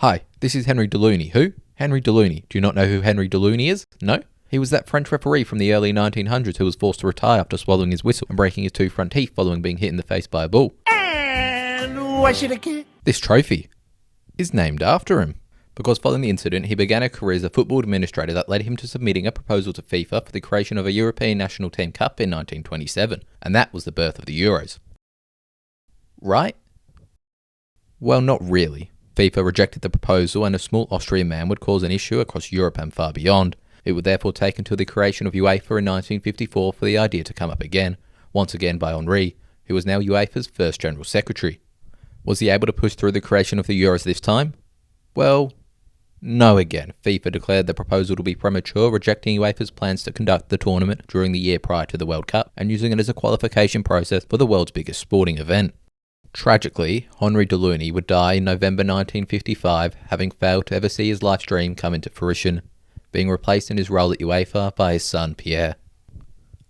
Hi, this is Henry Deluney. Who? Henry Deluney. Do you not know who Henry Deluney is? No? He was that French referee from the early 1900s who was forced to retire after swallowing his whistle and breaking his two front teeth following being hit in the face by a ball. And what should I get? This trophy is named after him, because following the incident he began a career as a football administrator that led him to submitting a proposal to FIFA for the creation of a European National Team Cup in 1927, and that was the birth of the Euros. Right? Well, not really. FIFA rejected the proposal, and a small Austrian man would cause an issue across Europe and far beyond. It would therefore take until the creation of UEFA in 1954 for the idea to come up again, once again by Henri, who was now UEFA's first General Secretary. Was he able to push through the creation of the Euros this time? Well, no again. FIFA declared the proposal to be premature, rejecting UEFA's plans to conduct the tournament during the year prior to the World Cup and using it as a qualification process for the world's biggest sporting event. Tragically, Henry Deluney would die in November 1955, having failed to ever see his life's dream come into fruition, being replaced in his role at UEFA by his son Pierre.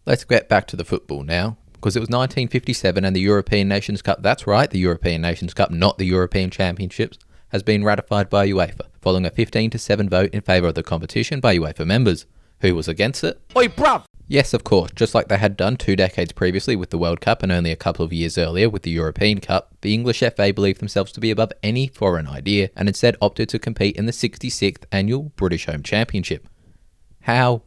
Let's get back to the football now, because it was 1957 and the European Nations Cup, that's right, the European Nations Cup, not the European Championships, has been ratified by UEFA, following a 15-7 vote in favour of the competition by UEFA members. Who was against it? Oi, bruv! Yes, of course, just like they had done 2 decades previously with the World Cup and only a couple of years earlier with the European Cup, the English FA believed themselves to be above any foreign idea and instead opted to compete in the 66th annual British Home Championship. How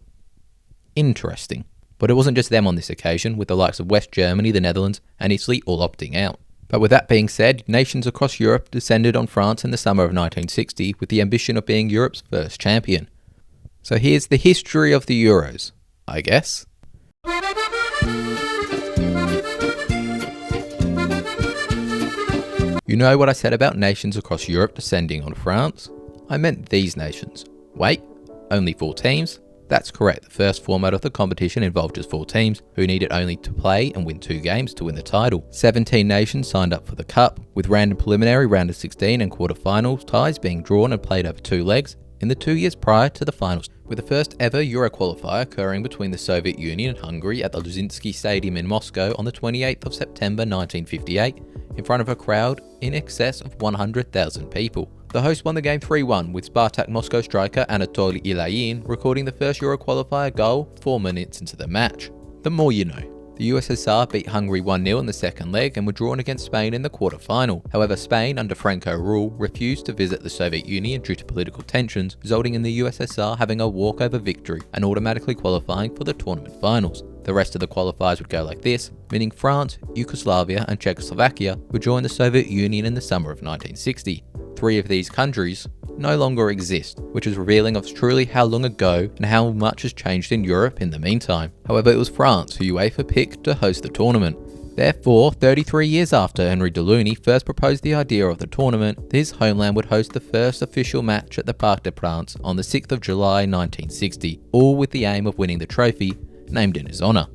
interesting. But it wasn't just them on this occasion, with the likes of West Germany, the Netherlands and Italy all opting out. But with that being said, nations across Europe descended on France in the summer of 1960 with the ambition of being Europe's first champion. So here's the history of the Euros, I guess. You know what I said about nations across Europe descending on France? I meant these nations. Wait, only 4 teams? That's correct. The first format of the competition involved just 4 teams, who needed only to play and win 2 games to win the title. 17 nations signed up for the Cup, with random preliminary round of 16 and quarter-finals ties being drawn and played over 2 legs in the 2 years prior to the finals, with the first ever Euro qualifier occurring between the Soviet Union and Hungary at the Luzinski Stadium in Moscow on the 28th of September 1958, in front of a crowd in excess of 100,000 people. The host won the game 3-1, with Spartak Moscow striker Anatoly Ilayin recording the first Euro qualifier goal 4 minutes into the match. The more you know. The USSR beat Hungary 1-0 in the second leg and were drawn against Spain in the quarter-final. However, Spain, under Franco rule, refused to visit the Soviet Union due to political tensions, resulting in the USSR having a walkover victory and automatically qualifying for the tournament finals. The rest of the qualifiers would go like this, meaning France, Yugoslavia and Czechoslovakia would join the Soviet Union in the summer of 1960. 3 of these countries no longer exist, which is revealing of truly how long ago and how much has changed in Europe in the meantime. However, it was France who UEFA picked to host the tournament. Therefore, 33 years after Henry Deluney first proposed the idea of the tournament, his homeland would host the first official match at the Parc des Princes on the 6th of July 1960, all with the aim of winning the trophy, named in his honour.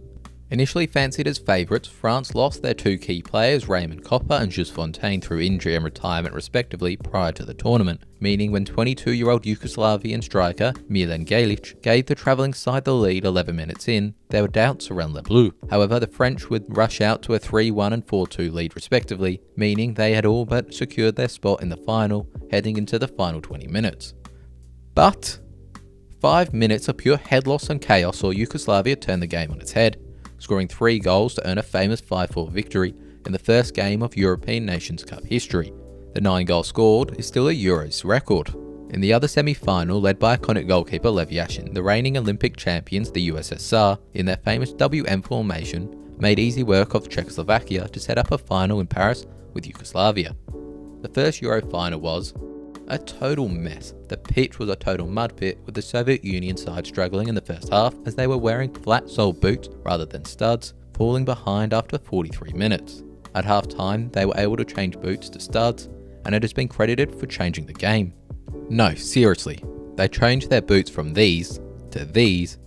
Initially fancied as favourites, France lost their 2 key players, Raymond Coppa and Just Fontaine, through injury and retirement respectively prior to the tournament, meaning when 22-year-old Yugoslavian striker Milan Galic gave the travelling side the lead 11 minutes in, there were doubts around Les Bleus. However, the French would rush out to a 3-1 and 4-2 lead respectively, meaning they had all but secured their spot in the final, heading into the final 20 minutes. But 5 minutes of pure head loss and chaos saw Yugoslavia turn the game on its head, scoring 3 goals to earn a famous 5-4 victory in the first game of European Nations Cup history. The 9 goals scored is still a Euros record. In the other semi-final, led by iconic goalkeeper Lev Yashin, the reigning Olympic champions, the USSR, in their famous WM formation, made easy work of Czechoslovakia to set up a final in Paris with Yugoslavia. The first Euro final was a total mess. The pitch was a total mud pit, with the Soviet Union side struggling in the first half as they were wearing flat-soled boots rather than studs, falling behind after 43 minutes. At half-time, they were able to change boots to studs, and it has been credited for changing the game. No, seriously, they changed their boots from these to these,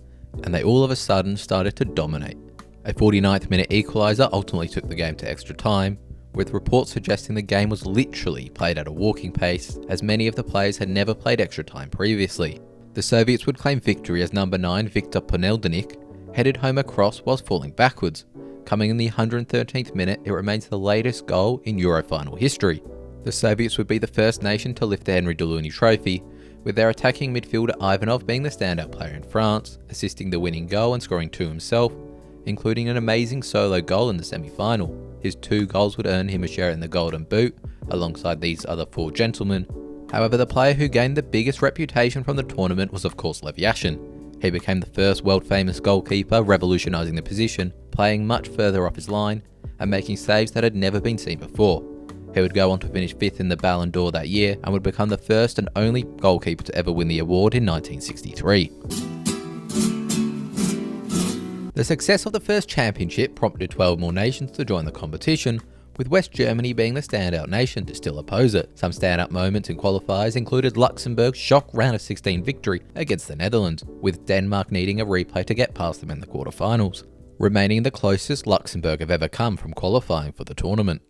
and they all of a sudden started to dominate. A 49th minute equaliser ultimately took the game to extra time, with reports suggesting the game was literally played at a walking pace, as many of the players had never played extra time previously. The Soviets would claim victory as number 9 Viktor Poneldenik headed home a cross whilst falling backwards. Coming in the 113th minute, it remains the latest goal in Euro final history. The Soviets would be the first nation to lift the Henry Delaunay Trophy, with their attacking midfielder Ivanov being the standout player in France, assisting the winning goal and scoring 2 himself, including an amazing solo goal in the semi-final. His 2 goals would earn him a share in the Golden Boot, alongside these other 4 gentlemen. However, the player who gained the biggest reputation from the tournament was of course Lev Yashin. He became the first world-famous goalkeeper, revolutionising the position, playing much further off his line, and making saves that had never been seen before. He would go on to finish 5th in the Ballon d'Or that year, and would become the first and only goalkeeper to ever win the award in 1963. The success of the first championship prompted 12 more nations to join the competition, with West Germany being the standout nation to still oppose it. Some standout moments in qualifiers included Luxembourg's shock round of 16 victory against the Netherlands, with Denmark needing a replay to get past them in the quarterfinals, remaining the closest Luxembourg have ever come from qualifying for the tournament.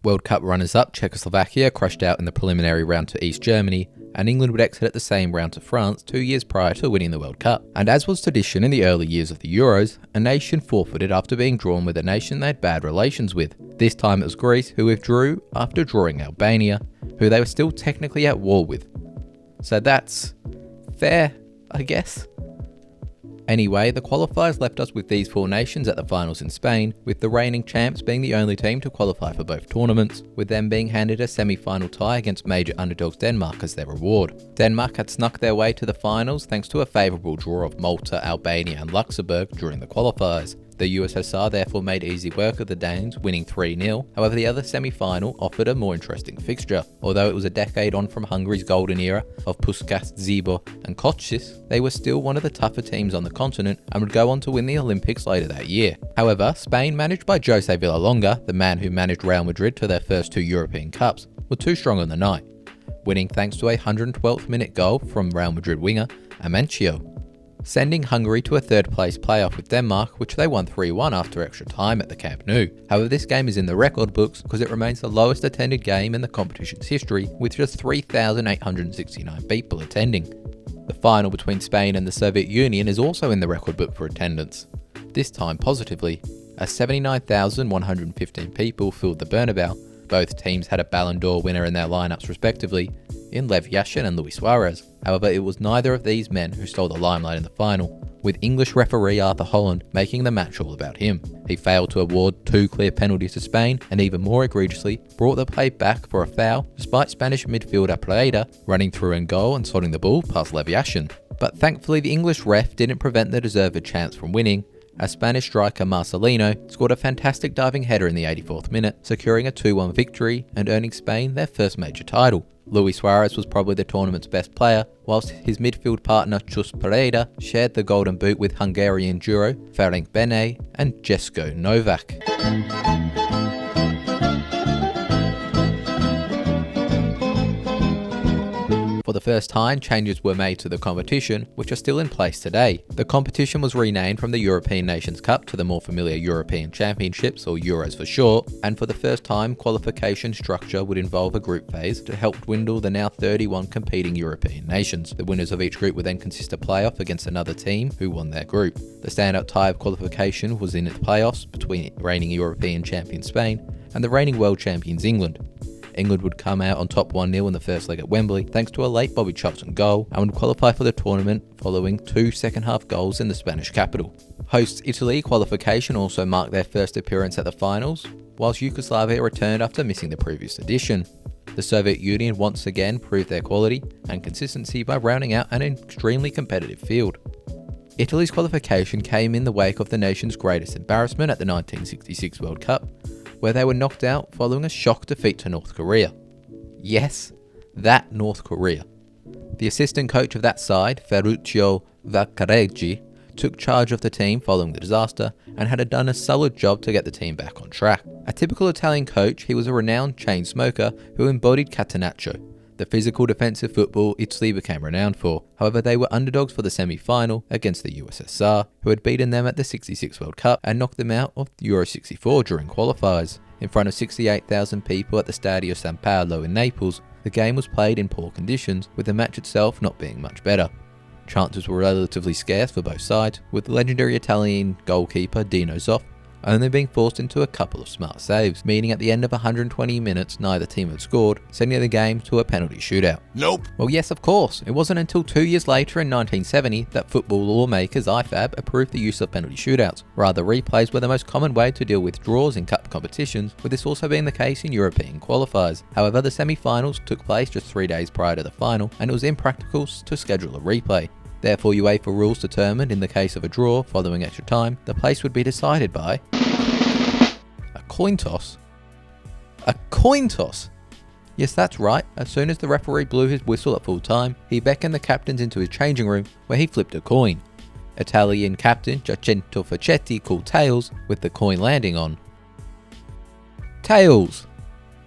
World Cup runners-up Czechoslovakia crushed out in the preliminary round to East Germany, and England would exit at the same round to France 2 years prior to winning the World Cup. And as was tradition in the early years of the Euros, a nation forfeited after being drawn with a nation they had bad relations with. This time it was Greece, who withdrew after drawing Albania, who they were still technically at war with. So that's fair, I guess. Anyway, the qualifiers left us with these 4 nations at the finals in Spain, with the reigning champs being the only team to qualify for both tournaments, with them being handed a semi-final tie against major underdogs Denmark as their reward. Denmark had snuck their way to the finals thanks to a favourable draw of Malta, Albania and Luxembourg during the qualifiers. The USSR therefore made easy work of the Danes, winning 3-0. However, the other semi-final offered a more interesting fixture. Although it was a decade on from Hungary's golden era of Puskás, Zibor and Kocsis, they were still one of the tougher teams on the continent and would go on to win the Olympics later that year. However, Spain, managed by Jose Villalonga, the man who managed Real Madrid to their first 2 European Cups, were too strong on the night, winning thanks to a 112th minute goal from Real Madrid winger Amancio, sending Hungary to a 3rd place playoff with Denmark, which they won 3-1 after extra time at the Camp Nou. However, this game is in the record books because it remains the lowest attended game in the competition's history, with just 3,869 people attending. The final between Spain and the Soviet Union is also in the record book for attendance, this time positively, as 79,115 people filled the Bernabeu. Both teams had a Ballon d'Or winner in their lineups respectively, in Lev Yashin and Luis Suarez. However, it was neither of these men who stole the limelight in the final, with English referee Arthur Holland making the match all about him. He failed to award 2 clear penalties to Spain, and even more egregiously, brought the play back for a foul, despite Spanish midfielder Preda running through in goal and slotting the ball past Lev Yashin. But thankfully the English ref didn't prevent the deserved chance from winning, as Spanish striker Marcelino scored a fantastic diving header in the 84th minute, securing a 2-1 victory and earning Spain their first major title. Luis Suarez was probably the tournament's best player, whilst his midfield partner Chus Preda shared the golden boot with Hungarian duo Ferenc Bene and Jesko Novak. For the first time, changes were made to the competition, which are still in place today. The competition was renamed from the European Nations Cup to the more familiar European Championships, or Euros for short, and for the first time, qualification structure would involve a group phase to help dwindle the now 31 competing European nations. The winners of each group would then consist of playoff against another team who won their group. The standout tie of qualification was in the playoffs between reigning European champion Spain and the reigning world champions England. England would come out on top 1-0 in the first leg at Wembley thanks to a late Bobby Charlton goal, and would qualify for the tournament following 2 second-half goals in the Spanish capital. Hosts Italy qualification also marked their first appearance at the finals, whilst Yugoslavia returned after missing the previous edition. The Soviet Union once again proved their quality and consistency by rounding out an extremely competitive field. Italy's qualification came in the wake of the nation's greatest embarrassment at the 1966 World Cup, where they were knocked out following a shock defeat to North Korea. Yes, that North Korea. The assistant coach of that side, Ferruccio Vaccareggi, took charge of the team following the disaster and had done a solid job to get the team back on track. A typical Italian coach, he was a renowned chain smoker who embodied catenaccio, the physical defensive football Italy became renowned for. However, they were underdogs for the semi-final against the USSR, who had beaten them at the 66 World Cup and knocked them out of Euro 64 during qualifiers. In front of 68,000 people at the Stadio San Paolo in Naples, the game was played in poor conditions, with the match itself not being much better. Chances were relatively scarce for both sides, with the legendary Italian goalkeeper Dino Zoff only being forced into a couple of smart saves, meaning at the end of 120 minutes neither team had scored, sending the game to a penalty shootout. Nope. Well, yes, of course. It wasn't until 2 years later in 1970 that football lawmakers IFAB approved the use of penalty shootouts. Rather, replays were the most common way to deal with draws in cup competitions, with this also being the case in European qualifiers. However, the semi-finals took place just 3 days prior to the final, and it was impractical to schedule a replay. Therefore, UEFA rules determined in the case of a draw following extra time, the place would be decided by a coin toss. A coin toss? Yes, that's right. As soon as the referee blew his whistle at full time, he beckoned the captains into his changing room where he flipped a coin. Italian captain Giacinto Facchetti called tails, with the coin landing on tails,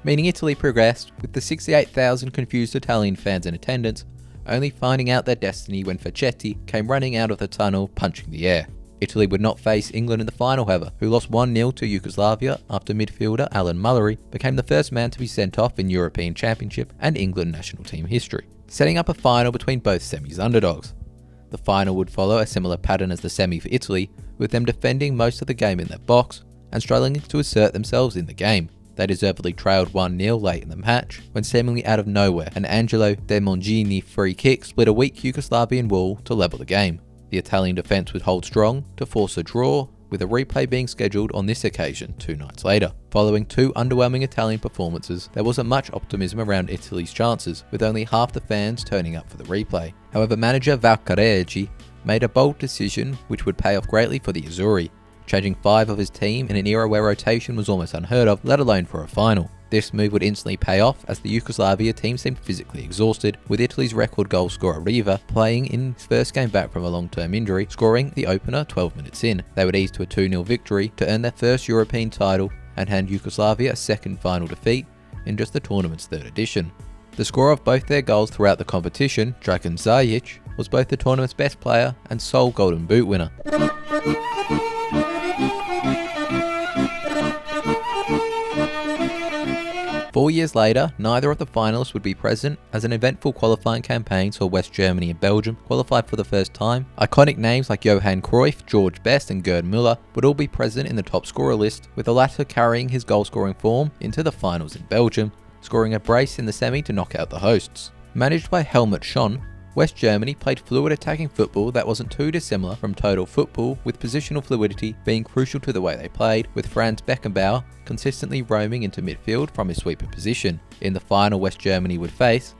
meaning Italy progressed, with the 68,000 confused Italian fans in attendance only finding out their destiny when Facchetti came running out of the tunnel punching the air. Italy would not face England in the final, however, who lost 1-0 to Yugoslavia after midfielder Alan Mullery became the first man to be sent off in European Championship and England national team history, setting up a final between both semis underdogs. The final would follow a similar pattern as the semi for Italy, with them defending most of the game in their box and struggling to assert themselves in the game. They deservedly trailed 1-0 late in the match, when seemingly out of nowhere, an Angelo De Mongini free kick split a weak Yugoslavian wall to level the game. The Italian defence would hold strong to force a draw, with a replay being scheduled on this occasion 2 nights later. Following 2 underwhelming Italian performances, there wasn't much optimism around Italy's chances, with only half the fans turning up for the replay. However, manager Valcareggi made a bold decision which would pay off greatly for the Azzurri, changing 5 of his team in an era where rotation was almost unheard of, let alone for a final. This move would instantly pay off as the Yugoslavia team seemed physically exhausted, with Italy's record goal scorer Riva playing in his first game back from a long-term injury, scoring the opener 12 minutes in. They would ease to a 2-0 victory to earn their first European title and hand Yugoslavia a second final defeat in just the tournament's 3rd edition. The scorer of both their goals throughout the competition, Dragan Zajic, was both the tournament's best player and sole Golden Boot winner. 4 years later, neither of the finalists would be present, as an eventful qualifying campaign saw West Germany and Belgium qualify for the first time. Iconic names like Johann Cruyff, George Best and Gerd Müller would all be present in the top scorer list, with the latter carrying his goal-scoring form into the finals in Belgium, scoring a brace in the semi to knock out the hosts. Managed by Helmut Schön, West Germany played fluid attacking football that wasn't too dissimilar from total football, with positional fluidity being crucial to the way they played, with Franz Beckenbauer consistently roaming into midfield from his sweeper position. In the final, West Germany would face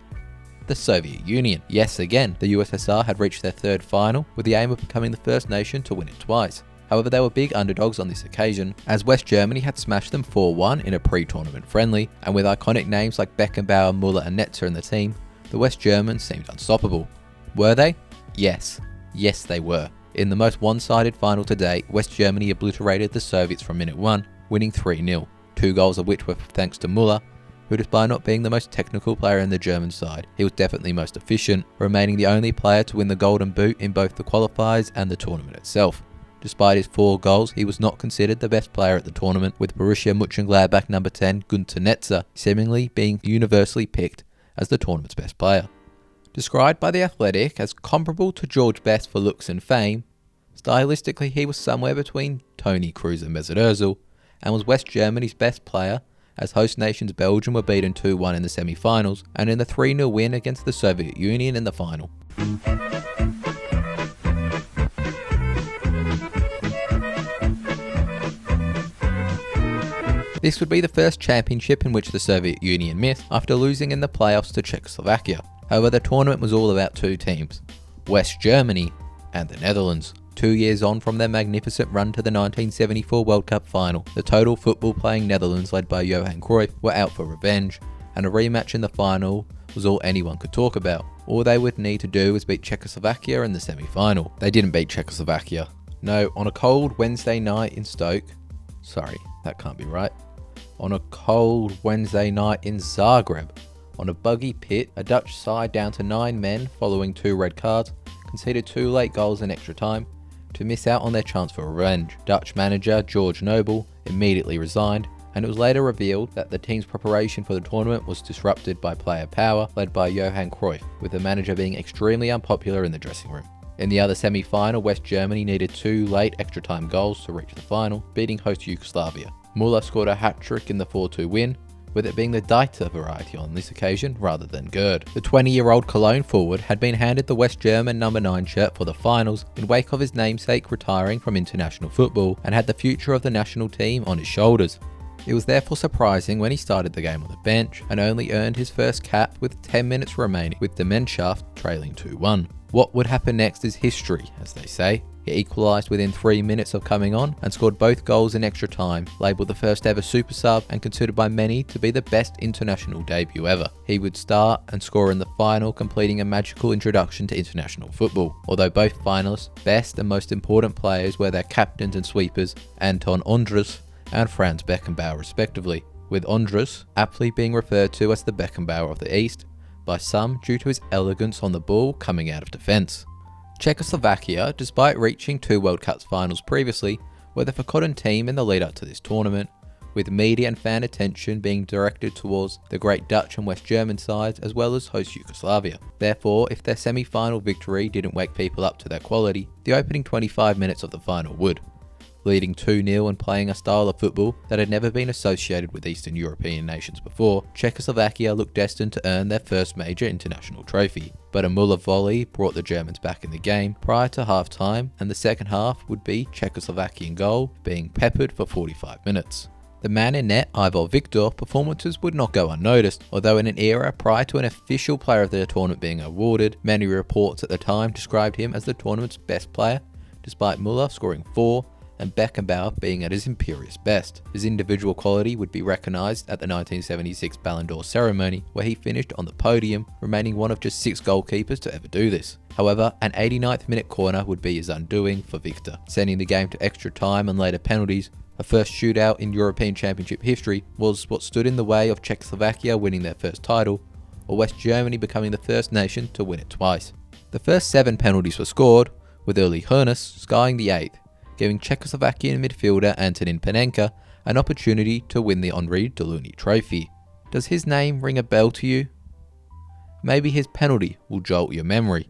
the Soviet Union. Yes, again, the USSR had reached their 3rd final, with the aim of becoming the first nation to win it twice. However, they were big underdogs on this occasion, as West Germany had smashed them 4-1 in a pre-tournament friendly, and with iconic names like Beckenbauer, Müller and Nata in the team, the West Germans seemed unstoppable. Were they? Yes. Yes, they were. In the most one-sided final to date, West Germany obliterated the Soviets from minute 1, winning 3-0, 2 goals of which were thanks to Müller, who, despite not being the most technical player in the German side, he was definitely most efficient, remaining the only player to win the Golden Boot in both the qualifiers and the tournament itself. Despite his 4 goals, he was not considered the best player at the tournament, with Borussia Mönchengladbach number 10 Günther Netzer seemingly being universally picked as the tournament's best player. Described by The Athletic as comparable to George Best for looks and fame, stylistically he was somewhere between Toni Kroos and Mesut Ozil, and was West Germany's best player, as host nations Belgium were beaten 2-1 in the semi-finals, and in the 3-0 win against the Soviet Union in the final. This would be the first championship in which the Soviet Union missed after losing in the playoffs to Czechoslovakia. However, the tournament was all about 2 teams, West Germany and the Netherlands. 2 years on from their magnificent run to the 1974 World Cup final, the total football-playing Netherlands led by Johan Cruyff were out for revenge, and a rematch in the final was all anyone could talk about. All they would need to do was beat Czechoslovakia in the semi-final. They didn't beat Czechoslovakia. No, on a cold Wednesday night in Stoke. Sorry, that can't be right. On a cold Wednesday night in Zagreb. On a buggy pit, a Dutch side down to 9 men following 2 red cards, conceded 2 late goals in extra time to miss out on their chance for revenge. Dutch manager George Nobel immediately resigned, and it was later revealed that the team's preparation for the tournament was disrupted by player power led by Johan Cruyff, with the manager being extremely unpopular in the dressing room. In the other semi-final, West Germany needed 2 late extra time goals to reach the final, beating host Yugoslavia. Müller scored a hat-trick in the 4-2 win, with it being the Dieter variety on this occasion rather than Gerd. The 20-year-old Cologne forward had been handed the West German number 9 shirt for the finals in wake of his namesake retiring from international football, and had the future of the national team on his shoulders. It was therefore surprising when he started the game on the bench and only earned his first cap with 10 minutes remaining, with the Mannschaft trailing 2-1. What would happen next is history, as they say. He equalised within 3 minutes of coming on and scored both goals in extra time, labelled the first ever super sub and considered by many to be the best international debut ever. He would start and score in the final, completing a magical introduction to international football. Although both finalists' best and most important players were their captains and sweepers, Anton Ondras and Franz Beckenbauer respectively, with Ondras aptly being referred to as the Beckenbauer of the East by some due to his elegance on the ball coming out of defence. Czechoslovakia, despite reaching 2 World Cups finals previously, were the forgotten team in the lead up to this tournament, with media and fan attention being directed towards the great Dutch and West German sides as well as host Yugoslavia. Therefore, if their semi-final victory didn't wake people up to their quality, the opening 25 minutes of the final would. Leading 2-0 and playing a style of football that had never been associated with Eastern European nations before, Czechoslovakia looked destined to earn their first major international trophy. But a Müller volley brought the Germans back in the game prior to half-time, and the second half would be Czechoslovakian goal being peppered for 45 minutes. The man in net, Ivor Victor, performances would not go unnoticed, although in an era prior to an official player of the tournament being awarded, many reports at the time described him as the tournament's best player, despite Müller scoring 4 and Beckenbauer being at his imperious best. His individual quality would be recognised at the 1976 Ballon d'Or ceremony, where he finished on the podium, remaining one of just 6 goalkeepers to ever do this. However, an 89th minute corner would be his undoing for Victor, sending the game to extra time and later penalties. A first shootout in European Championship history was what stood in the way of Czechoslovakia winning their first title, or West Germany becoming the first nation to win it twice. The first 7 penalties were scored, with Uli Hoeneß skying the 8th, giving Czechoslovakian midfielder Antonin Panenka an opportunity to win the Henri Delaunay Trophy. Does his name ring a bell to you? Maybe his penalty will jolt your memory.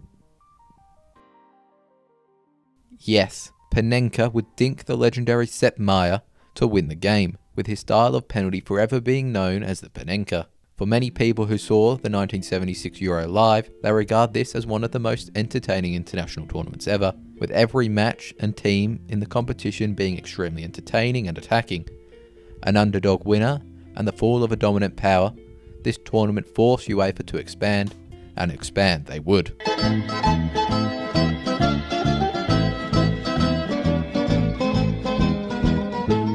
Yes, Panenka would dink the legendary Sepp Maier to win the game, with his style of penalty forever being known as the Panenka. For many people who saw the 1976 Euro live, they regard this as one of the most entertaining international tournaments ever, with every match and team in the competition being extremely entertaining and attacking. An underdog winner and the fall of a dominant power, this tournament forced UEFA to expand, and expand they would.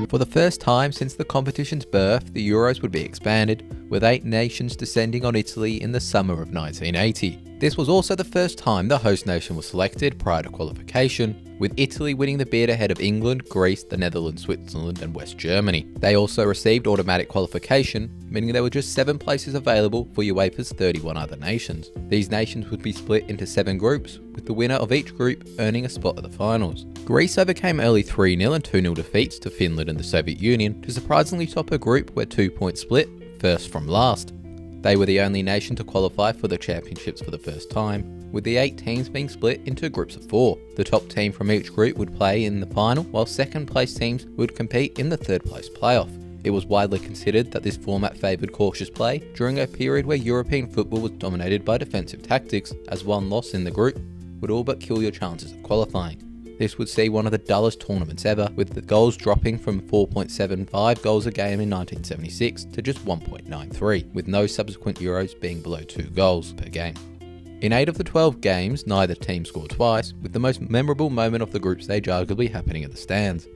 For the first time since the competition's birth, the Euros would be expanded, with 8 nations descending on Italy in the summer of 1980. This was also the first time the host nation was selected prior to qualification, with Italy winning the bid ahead of England, Greece, the Netherlands, Switzerland and West Germany. They also received automatic qualification, meaning there were just 7 places available for UEFA's 31 other nations. These nations would be split into 7 groups, with the winner of each group earning a spot at the finals. Greece overcame early 3-0 and 2-0 defeats to Finland and the Soviet Union to surprisingly top a group where 2 points split, first from last. They were the only nation to qualify for the championships for the first time, with the 8 teams being split into groups of 4. The top team from each group would play in the final, while second place teams would compete in the third place playoff. It was widely considered that this format favoured cautious play during a period where European football was dominated by defensive tactics, as one loss in the group would all but kill your chances of qualifying. This would see one of the dullest tournaments ever, with the goals dropping from 4.75 goals a game in 1976 to just 1.93, with no subsequent Euros being below 2 goals per game. In 8 of the 12 games, neither team scored twice, with the most memorable moment of the group stage arguably happening at the stands.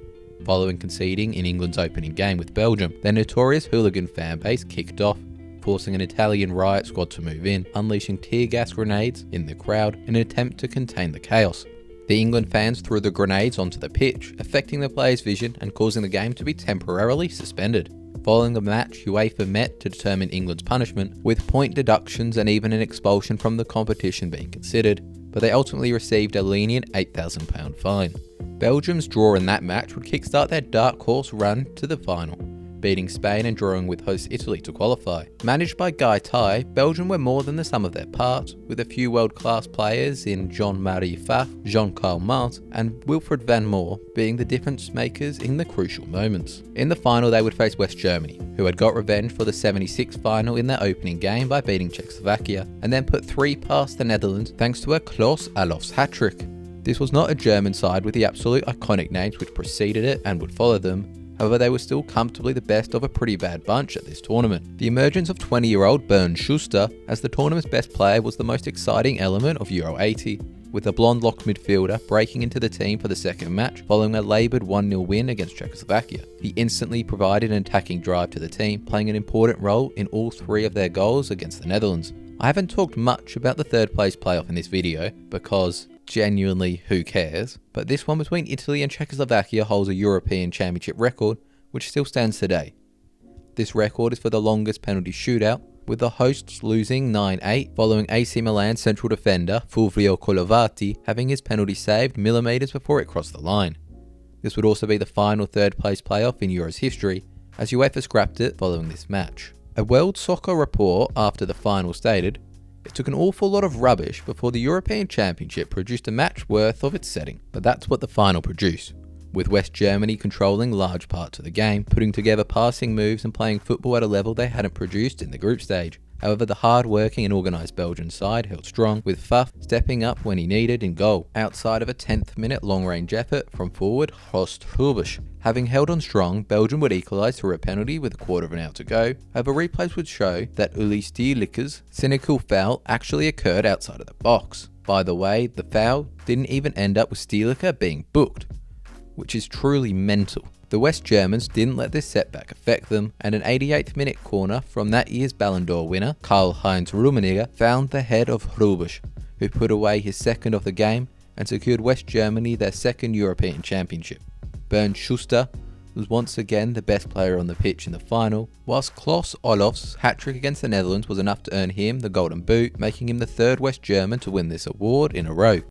Following conceding in England's opening game with Belgium, their notorious hooligan fan base kicked off, forcing an Italian riot squad to move in, unleashing tear gas grenades in the crowd in an attempt to contain the chaos. The England fans threw the grenades onto the pitch, affecting the players' vision and causing the game to be temporarily suspended. Following the match, UEFA met to determine England's punishment, with point deductions and even an expulsion from the competition being considered, but they ultimately received a lenient £8,000 fine. Belgium's draw in that match would kickstart their dark horse run to the final, beating Spain and drawing with host Italy to qualify. Managed by Guy Tai, Belgium were more than the sum of their parts, with a few world-class players in Jean-Marie Pfaff, Jean-Carl Mart, and Wilfried Van Moor being the difference makers in the crucial moments. In the final, they would face West Germany, who had got revenge for the '76 final in their opening game by beating Czechoslovakia, and then put 3 past the Netherlands thanks to a Klaus Allof's hat-trick. This was not a German side with the absolute iconic names which preceded it and would follow them. However, they were still comfortably the best of a pretty bad bunch at this tournament. The emergence of 20-year-old Bernd Schuster as the tournament's best player was the most exciting element of Euro 80, with the blonde locked midfielder breaking into the team for the second match following a laboured 1-0 win against Czechoslovakia. He instantly provided an attacking drive to the team, playing an important role in all 3 of their goals against the Netherlands. I haven't talked much about the third place playoff in this video because genuinely, who cares? But this one between Italy and Czechoslovakia holds a European Championship record, which still stands today. This record is for the longest penalty shootout, with the hosts losing 9-8 following AC Milan central defender Fulvio Colovati having his penalty saved millimetres before it crossed the line. This would also be the final third place playoff in Euro's history, as UEFA scrapped it following this match. A World Soccer report after the final stated, "It took an awful lot of rubbish before the European Championship produced a match worth of its setting." But that's what the final produced, with West Germany controlling large parts of the game, putting together passing moves and playing football at a level they hadn't produced in the group stage. However, the hard-working and organised Belgian side held strong, with Pfaff stepping up when he needed in goal, outside of a 10th-minute long-range effort from forward Horst Hrubesch. Having held on strong, Belgium would equalise through a penalty with a quarter of an hour to go. However, replays would show that Uli Stielike's cynical foul actually occurred outside of the box. By the way, the foul didn't even end up with Stielike being booked, which is truly mental. The West Germans didn't let this setback affect them, and an 88th minute corner from that year's Ballon d'Or winner, Karl-Heinz Rummenigge, found the head of Hrubesch, who put away his second of the game and secured West Germany their second European Championship. Bernd Schuster was once again the best player on the pitch in the final, whilst Klaus Allof's hat-trick against the Netherlands was enough to earn him the Golden Boot, making him the 3rd West German to win this award in a row.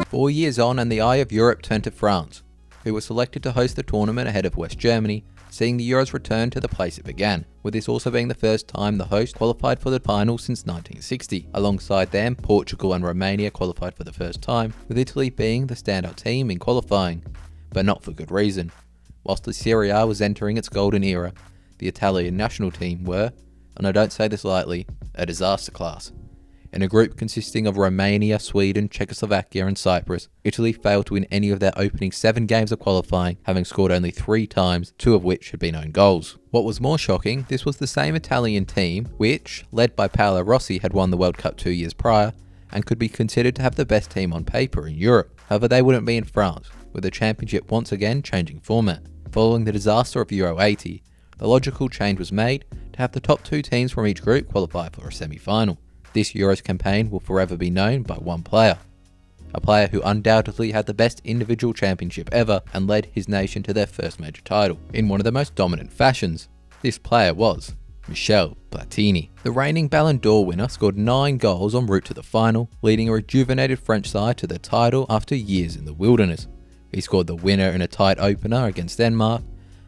4 years on, and the eye of Europe turned to France, who were selected to host the tournament ahead of West Germany, seeing the Euros return to the place it began, with this also being the first time the host qualified for the final since 1960. Alongside them, Portugal and Romania qualified for the first time, with Italy being the standout team in qualifying, but not for good reason. Whilst the Serie A was entering its golden era, the Italian national team were, and I don't say this lightly, a disaster class. In a group consisting of Romania, Sweden, Czechoslovakia and Cyprus, Italy failed to win any of their opening 7 games of qualifying, having scored only 3 times, 2 of which had been own goals. What was more shocking, this was the same Italian team which, led by Paolo Rossi, had won the World Cup 2 years prior, and could be considered to have the best team on paper in Europe. However, they wouldn't be in France, with the championship once again changing format. Following the disaster of Euro 80, the logical change was made to have the top 2 teams from each group qualify for a semi-final. This Euros campaign will forever be known by one player. A player who undoubtedly had the best individual championship ever and led his nation to their first major title, in one of the most dominant fashions. This player was Micheal Platini. The reigning Ballon d'Or winner scored 9 goals en route to the final, leading a rejuvenated French side to the title after years in the wilderness. He scored the winner in a tight opener against Denmark,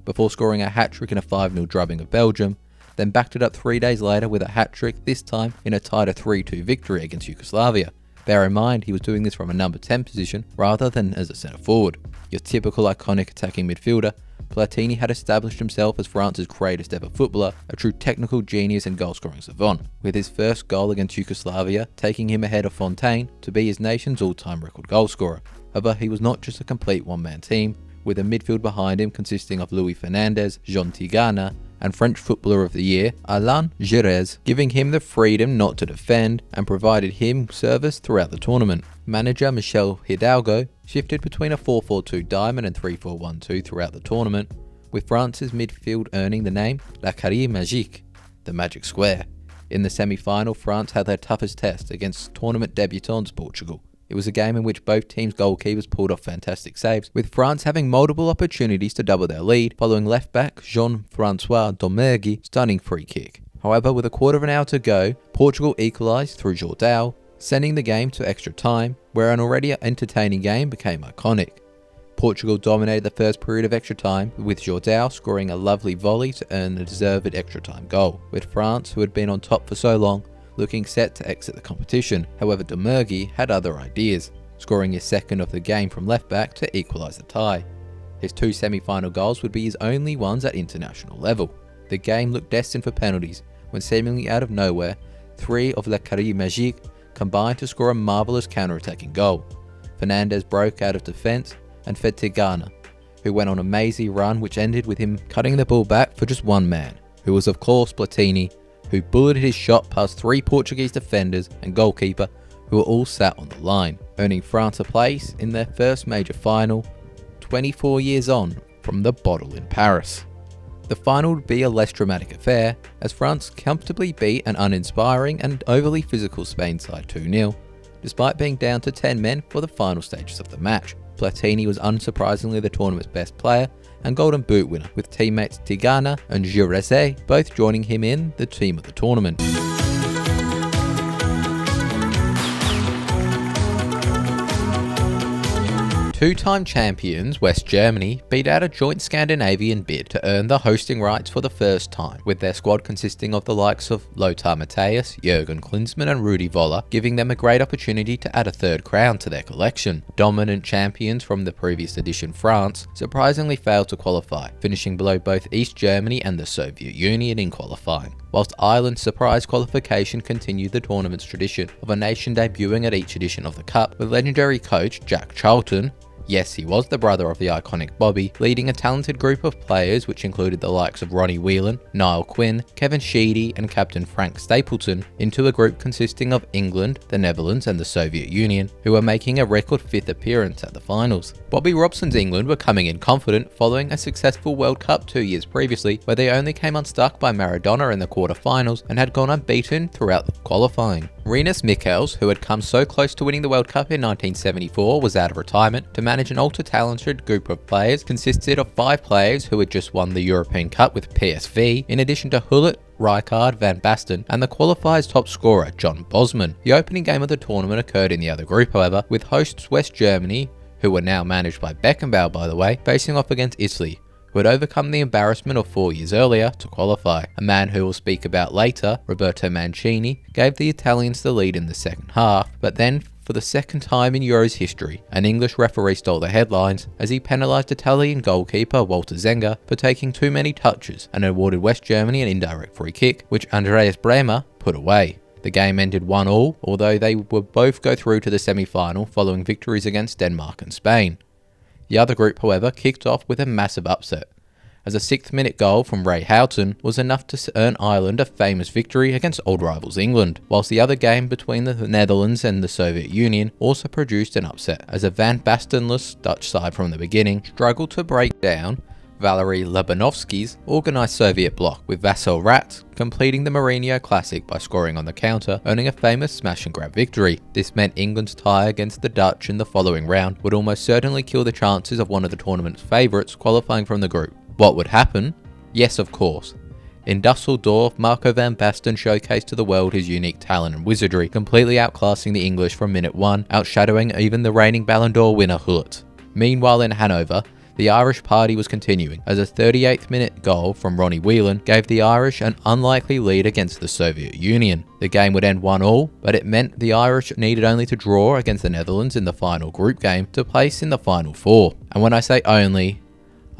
before scoring a hat-trick in a 5-0 drubbing of Belgium, then backed it up 3 days later with a hat-trick, this time in a tighter 3-2 victory against Yugoslavia. Bear in mind, he was doing this from a number 10 position rather than as a centre forward. Your typical iconic attacking midfielder, Platini had established himself as France's greatest ever footballer, a true technical genius and goal-scoring savant, with his first goal against Yugoslavia taking him ahead of Fontaine to be his nation's all-time record goalscorer. However, he was not just a complete one-man team, with a midfield behind him consisting of Luis Fernandez, Jean Tigana, and French Footballer of the Year, Alain Giresse, giving him the freedom not to defend and provided him service throughout the tournament. Manager Michel Hidalgo shifted between a 4-4-2 diamond and 3-4-1-2 throughout the tournament, with France's midfield earning the name La Carré Magique, the Magic Square. In the semi-final, France had their toughest test against tournament debutants Portugal. It was a game in which both teams' goalkeepers pulled off fantastic saves, with France having multiple opportunities to double their lead, following left-back Jean-François Domergue's stunning free kick. However, with a quarter of an hour to go, Portugal equalised through Jordão, sending the game to extra time, where an already entertaining game became iconic. Portugal dominated the first period of extra time, with Jordão scoring a lovely volley to earn the deserved extra time goal, with France, who had been on top for so long, looking set to exit the competition. However, Demergy had other ideas, scoring his second of the game from left back to equalise the tie. His 2 semi-final goals would be his only ones at international level. The game looked destined for penalties, when seemingly out of nowhere, 3 of Le Carré Magique combined to score a marvellous counter-attacking goal. Fernandes broke out of defence and fed to Ghana, who went on a mazy run which ended with him cutting the ball back for just one man, who was of course Platini, who bulleted his shot past 3 Portuguese defenders and goalkeeper who were all sat on the line, earning France a place in their first major final 24 years on from the bottle in Paris. The final would be a less dramatic affair, as France comfortably beat an uninspiring and overly physical Spain side 2-0, despite being down to 10 men for the final stages of the match. Platini was unsurprisingly the tournament's best player and Golden Boot winner, with teammates Tigana and Giresse both joining him in the team of the tournament. Two-time champions West Germany beat out a joint Scandinavian bid to earn the hosting rights for the first time, with their squad consisting of the likes of Lothar Matthäus, Jürgen Klinsmann and Rudi Völler, giving them a great opportunity to add a third crown to their collection. Dominant champions from the previous edition, France, surprisingly failed to qualify, finishing below both East Germany and the Soviet Union in qualifying, whilst Ireland's surprise qualification continued the tournament's tradition of a nation debuting at each edition of the Cup, with legendary coach Jack Charlton, yes, he was the brother of the iconic Bobby, leading a talented group of players which included the likes of Ronnie Whelan, Niall Quinn, Kevin Sheedy and captain Frank Stapleton, into a group consisting of England, the Netherlands and the Soviet Union, who were making a record 5th appearance at the finals. Bobby Robson's England were coming in confident following a successful World Cup 2 years previously, where they only came unstuck by Maradona in the quarter-finals and had gone unbeaten throughout the qualifying. Rinus Michels, who had come so close to winning the World Cup in 1974, was out of retirement to manage an ultra-talented group of players consisted of 5 players who had just won the European Cup with PSV, in addition to Hullet, Rijkaard, Van Basten and the qualifier's top scorer, John Bosman. The opening game of the tournament occurred in the other group, however, with hosts West Germany, who were now managed by Beckenbauer by the way, facing off against Italy, who had overcome the embarrassment of 4 years earlier to qualify. A man who we'll speak about later, Roberto Mancini, gave the Italians the lead in the second half, but then, for the second time in Euros history, an English referee stole the headlines as he penalised Italian goalkeeper Walter Zenga for taking too many touches and awarded West Germany an indirect free kick, which Andreas Bremer put away. The game ended 1-1, although they would both go through to the semi-final following victories against Denmark and Spain. The other group, however, kicked off with a massive upset, as a 6th-minute goal from Ray Houghton was enough to earn Ireland a famous victory against old rivals England, whilst the other game between the Netherlands and the Soviet Union also produced an upset, as a Van Bastenless Dutch side from the beginning struggled to break down Valery Lobanovsky's organised Soviet bloc, with Vasil Rat completing the Mourinho Classic by scoring on the counter, earning a famous smash-and-grab victory. This meant England's tie against the Dutch in the following round would almost certainly kill the chances of one of the tournament's favourites qualifying from the group. What would happen? Yes, of course. In Dusseldorf, Marco van Basten showcased to the world his unique talent and wizardry, completely outclassing the English from minute 1, outshadowing even the reigning Ballon d'Or winner Hullet. Meanwhile in Hanover, the Irish party was continuing, as a 38th minute goal from Ronnie Whelan gave the Irish an unlikely lead against the Soviet Union. The game would end 1-1, but it meant the Irish needed only to draw against the Netherlands in the final group game to place in the final 4. And when I say only,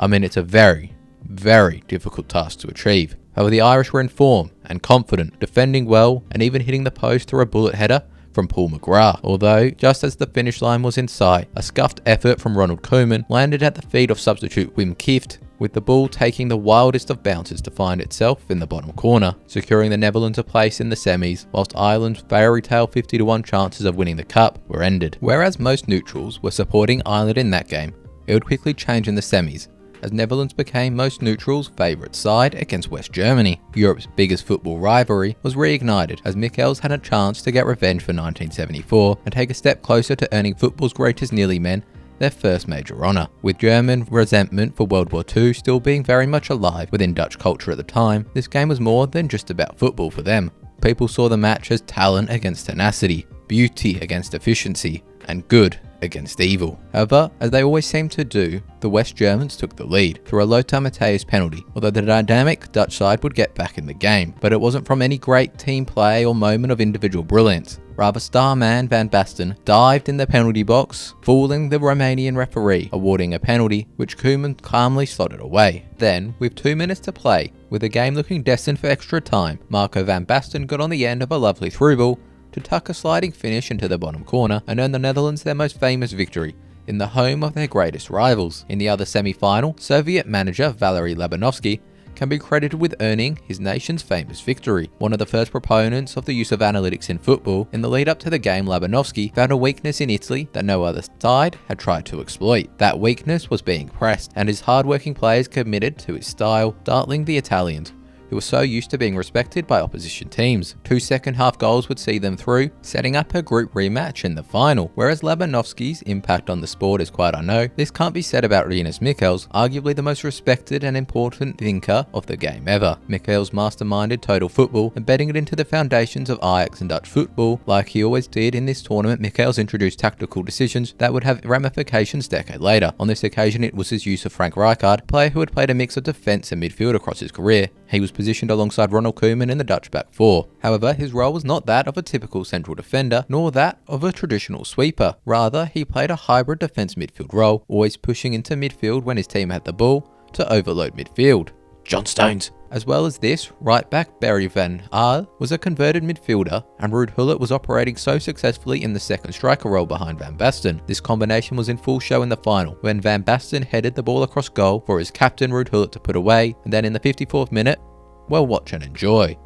I mean it's a very, very difficult task to achieve. However, the Irish were in form and confident, defending well and even hitting the post through a bullet header from Paul McGrath, although just as the finish line was in sight, a scuffed effort from Ronald Koeman landed at the feet of substitute Wim Kieft, with the ball taking the wildest of bounces to find itself in the bottom corner, securing the Netherlands a place in the semis, whilst Ireland's fairytale 50-1 chances of winning the cup were ended. Whereas most neutrals were supporting Ireland in that game, it would quickly change in the semis, as Netherlands became most neutrals' favourite side against West Germany. Europe's biggest football rivalry was reignited, as Michels had a chance to get revenge for 1974 and take a step closer to earning football's greatest nearly men their first major honour. With German resentment for World War II still being very much alive within Dutch culture at the time, this game was more than just about football for them. People saw the match as talent against tenacity, beauty against efficiency, and good against evil. However, as they always seem to do, the West Germans took the lead through a Lothar Matthäus penalty, although the dynamic Dutch side would get back in the game. But it wasn't from any great team play or moment of individual brilliance. Rather, star man Van Basten dived in the penalty box, fooling the Romanian referee, awarding a penalty which Koeman calmly slotted away. Then, with 2 minutes to play, with the game looking destined for extra time, Marco Van Basten got on the end of a lovely through ball to tuck a sliding finish into the bottom corner and earn the Netherlands their most famous victory in the home of their greatest rivals. In the other semi-final, Soviet manager Valery Labanovsky can be credited with earning his nation's famous victory. One of the first proponents of the use of analytics in football, in the lead up to the game, Labanovsky found a weakness in Italy that no other side had tried to exploit. That weakness was being pressed, and his hard-working players committed to his style, startling the Italians, who were so used to being respected by opposition teams. 2 second-half goals would see them through, setting up a group rematch in the final. Whereas Labanovsky's impact on the sport is quite unknown, this can't be said about Rinus Michels, arguably the most respected and important thinker of the game ever. Michels masterminded total football, embedding it into the foundations of Ajax and Dutch football. Like he always did in this tournament, Michels introduced tactical decisions that would have ramifications a decade later. On this occasion, it was his use of Frank Rijkaard, a player who had played a mix of defence and midfield across his career. He was positioned alongside Ronald Koeman in the Dutch back four. However, his role was not that of a typical central defender, nor that of a traditional sweeper. Rather, he played a hybrid defence midfield role, always pushing into midfield when his team had the ball to overload midfield. John Stones. As well as this, right back Barry van Aal was a converted midfielder, and Ruud Gullit was operating so successfully in the second striker role behind Van Basten. This combination was in full show in the final, when Van Basten headed the ball across goal for his captain Ruud Gullit to put away, and then in the 54th minute, well, watch and enjoy.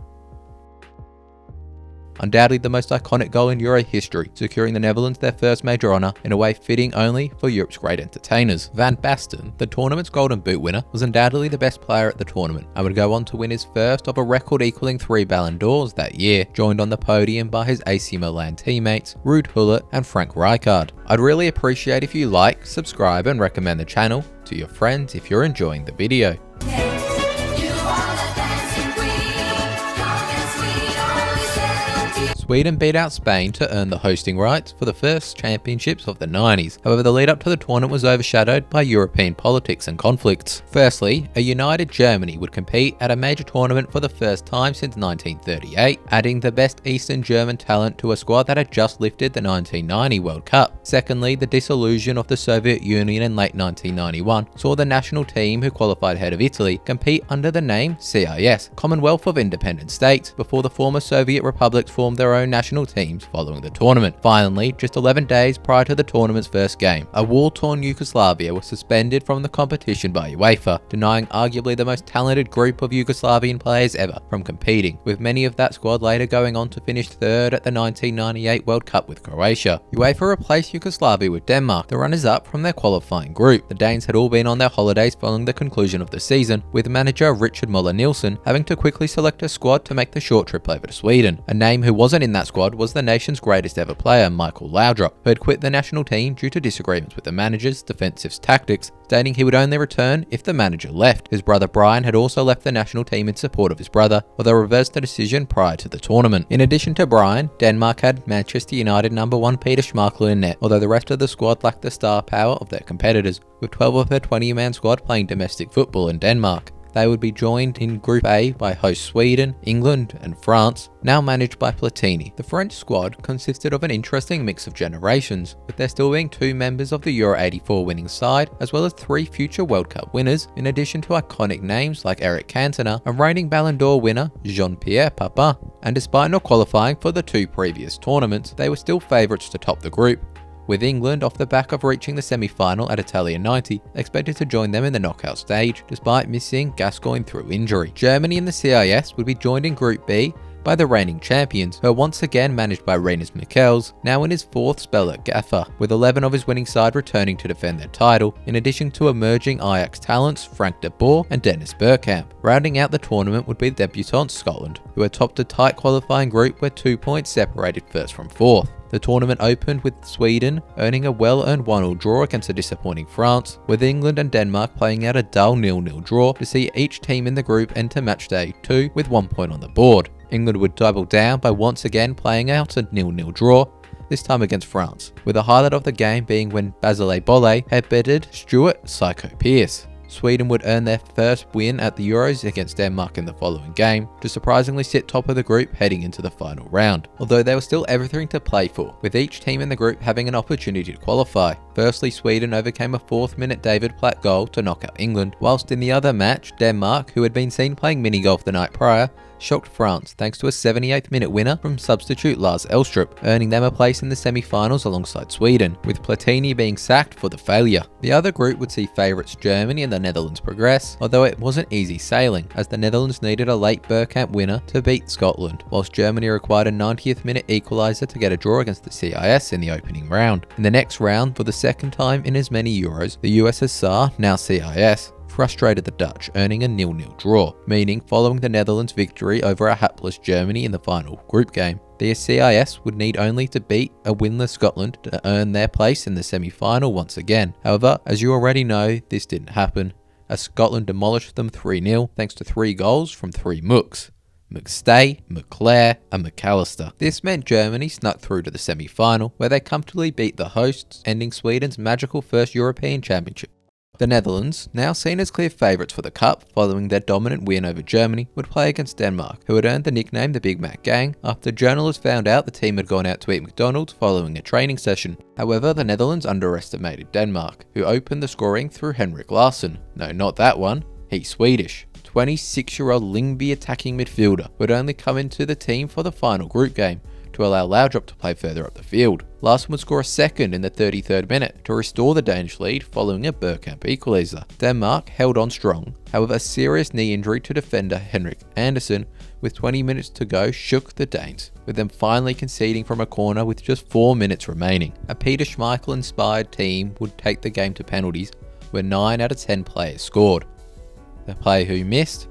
Undoubtedly the most iconic goal in Euro history, securing the Netherlands their first major honour in a way fitting only for Europe's great entertainers. Van Basten, the tournament's Golden Boot winner, was undoubtedly the best player at the tournament and would go on to win his first of a record equalling 3 Ballon d'Ors that year, joined on the podium by his AC Milan teammates Ruud Gullit and Frank Rijkaard. I'd really appreciate if you like, subscribe and recommend the channel to your friends if you're enjoying the video. Sweden beat out Spain to earn the hosting rights for the first championships of the 90s. However, the lead up to the tournament was overshadowed by European politics and conflicts. Firstly, a united Germany would compete at a major tournament for the first time since 1938, adding the best Eastern German talent to a squad that had just lifted the 1990 World Cup. Secondly, the dissolution of the Soviet Union in late 1991 saw the national team, who qualified ahead of Italy, compete under the name CIS, Commonwealth of Independent States, before the former Soviet republics formed their own national teams following the tournament. Finally, just 11 days prior to the tournament's first game, a war-torn Yugoslavia was suspended from the competition by UEFA, denying arguably the most talented group of Yugoslavian players ever from competing, with many of that squad later going on to finish third at the 1998 World Cup with Croatia. UEFA replaced Yugoslavia with Denmark, the runners-up from their qualifying group. The Danes had all been on their holidays following the conclusion of the season, with manager Richard Muller Nielsen having to quickly select a squad to make the short trip over to Sweden. A name who wasn't in that squad was the nation's greatest ever player, Micheal Laudrup, who had quit the national team due to disagreements with the manager's defensive tactics, stating he would only return if the manager left. His brother Brian had also left the national team in support of his brother, although reversed the decision prior to the tournament. In addition to Brian, Denmark had Manchester United number 1 Peter Schmeichel in net, although the rest of the squad lacked the star power of their competitors, with 12 of their 20-man squad playing domestic football in Denmark. They would be joined in Group A by host Sweden, England and France, now managed by Platini. The French squad consisted of an interesting mix of generations, with there still being 2 members of the Euro 84 winning side, as well as 3 future World Cup winners, in addition to iconic names like Eric Cantona and reigning Ballon d'Or winner Jean-Pierre Papin. And despite not qualifying for the 2 previous tournaments, they were still favourites to top the group, with England off the back of reaching the semi-final at Italia 90, expected to join them in the knockout stage, despite missing Gascoigne through injury. Germany and the CIS would be joined in Group B by the reigning champions, who are once again managed by Rinus Michels, now in his 4th spell at Gaffer, with 11 of his winning side returning to defend their title, in addition to emerging Ajax talents Frank de Boer and Dennis Bergkamp. Rounding out the tournament would be the debutant Scotland, who had topped a tight qualifying group where 2 points separated first from 4th. The tournament opened with Sweden earning a well-earned 1-1 draw against a disappointing France, with England and Denmark playing out a dull 0-0 draw to see each team in the group enter matchday 2 with 1 point on the board. England would double down by once again playing out a 0-0 draw, this time against France, with the highlight of the game being when Basile Bole headbutted Stuart Psycho Pearce. Sweden would earn their first win at the Euros against Denmark in the following game, to surprisingly sit top of the group heading into the final round. Although there was still everything to play for, with each team in the group having an opportunity to qualify. Firstly, Sweden overcame a 4th minute David Platt goal to knock out England, whilst in the other match, Denmark, who had been seen playing mini-golf the night prior, shocked France thanks to a 78th minute winner from substitute Lars Elstrup, earning them a place in the semi-finals alongside Sweden, with Platini being sacked for the failure. The other group would see favourites Germany and the Netherlands progress, although it wasn't easy sailing, as the Netherlands needed a late Bergkamp winner to beat Scotland, whilst Germany required a 90th minute equaliser to get a draw against the CIS in the opening round. In the next round, for the second time in as many Euros, the USSR, now CIS, frustrated the Dutch, earning a 0-0 draw, meaning following the Netherlands' victory over a hapless Germany in the final group game, the CIS would need only to beat a winless Scotland to earn their place in the semi-final once again. However, as you already know, this didn't happen, as Scotland demolished them 3-0 thanks to 3 goals from 3 Mooks: McStay, McClare and McAllister. This meant Germany snuck through to the semi-final, where they comfortably beat the hosts, ending Sweden's magical first European Championship. The Netherlands, now seen as clear favourites for the Cup following their dominant win over Germany, would play against Denmark, who had earned the nickname the Big Mac Gang after journalists found out the team had gone out to eat McDonald's following a training session. However, the Netherlands underestimated Denmark, who opened the scoring through Henrik Larsson. No, not that one, he's Swedish. 26-year-old Lyngby attacking midfielder who had only come into the team for the final group game, to allow Laudrup to play further up the field. Larsson would score a second in the 33rd minute to restore the Danish lead following a Bergkamp equaliser. Denmark held on strong, however a serious knee injury to defender Henrik Andersen with 20 minutes to go shook the Danes, with them finally conceding from a corner with just 4 minutes remaining. A Peter Schmeichel inspired team would take the game to penalties, where 9 out of 10 players scored. The player who missed?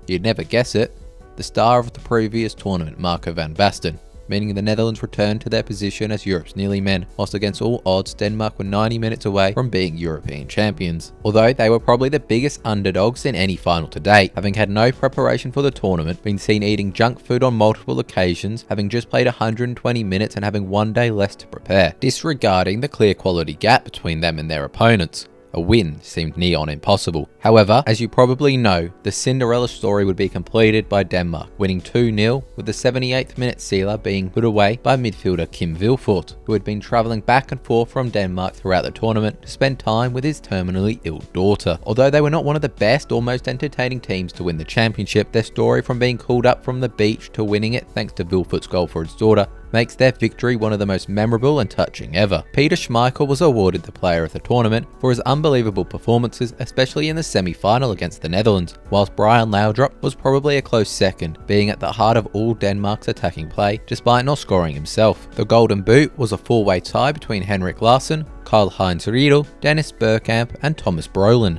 You'd never guess it, the star of the previous tournament, Marco van Basten, meaning the Netherlands returned to their position as Europe's nearly men, whilst against all odds Denmark were 90 minutes away from being European champions. Although they were probably the biggest underdogs in any final to date, having had no preparation for the tournament, been seen eating junk food on multiple occasions, having just played 120 minutes and having 1 day less to prepare, disregarding the clear quality gap between them and their opponents. A win seemed neon impossible. However, as you probably know, the Cinderella story would be completed by Denmark, winning 2-0, with the 78th minute sealer being put away by midfielder Kim Vilfort, who had been travelling back and forth from Denmark throughout the tournament to spend time with his terminally ill daughter. Although they were not one of the best or most entertaining teams to win the championship, their story from being called up from the beach to winning it thanks to Vilfort's goal for his daughter makes their victory one of the most memorable and touching ever. Peter Schmeichel was awarded the player of the tournament for his unbelievable performances, especially in the semi-final against the Netherlands, whilst Brian Laudrup was probably a close second, being at the heart of all Denmark's attacking play, despite not scoring himself. The Golden Boot was a 4-way tie between Henrik Larsson, Karl-Heinz Riedel, Dennis Bergkamp and Thomas Brolin.